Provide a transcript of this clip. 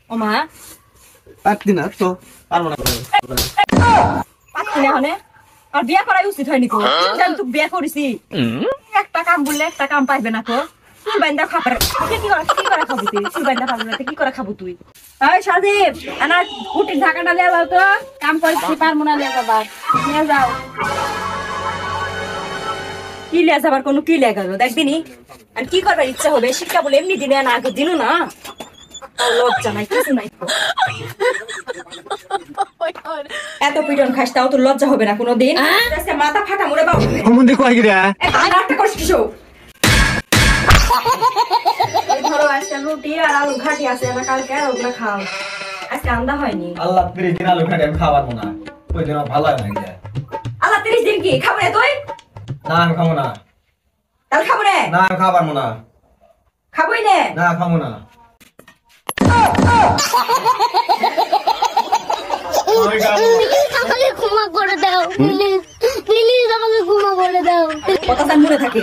ও মা পারতি না তো পারবো না পাচ্ছি না হনে আর বিয়া করাই উচিত হয়নি কো আমি তো বিয়া করেছি একটা কাম বললে একটা কাম পাইবে না কো তুই বাইন্দা খাবার কি করে খাবো তুই তুই বাইন্দা পারবি না কি করে খাবো তুই এই সাজিব আনা কুটির ঢাকাটা নিয়ে যাও তো কাম করতে পারবো না নিয়ে যাবা নিয়ে যাও কি লিয়া যাবার কোনো কি লেগা দেখবিনি আর কি করবার ইচ্ছা হবে শিক্ষা বলে এমনি দিনে না আগে দিনও না লজ্জা নাই কিছু নাই এত পিটন খাস তাও তো লজ্জা হবে না কোনোদিন মাথা ফাটা মরে বাবু মন্দির কয় গিরা একটা করছিস কিছু ধরো আজকে রুটি আর আলু ঘাটি আছে আমরা কালকে আর ওগুলো খাও আজকে আন্দা হয়নি আল্লাহ 30 দিন আলু খাই আমি খাবার না ওই দিন ভালো হয় না আল্লাহ 30 দিন কি খাবো রে তুই না আমি খাবো না তাহলে খাবো রে না আমি খাবার না খাবোই নে না খাবো না আমাকে ক্ষমা করে দাও প্লিজ প্লিজ আমাকে ক্ষমা করে দাও কথা মনে থাকে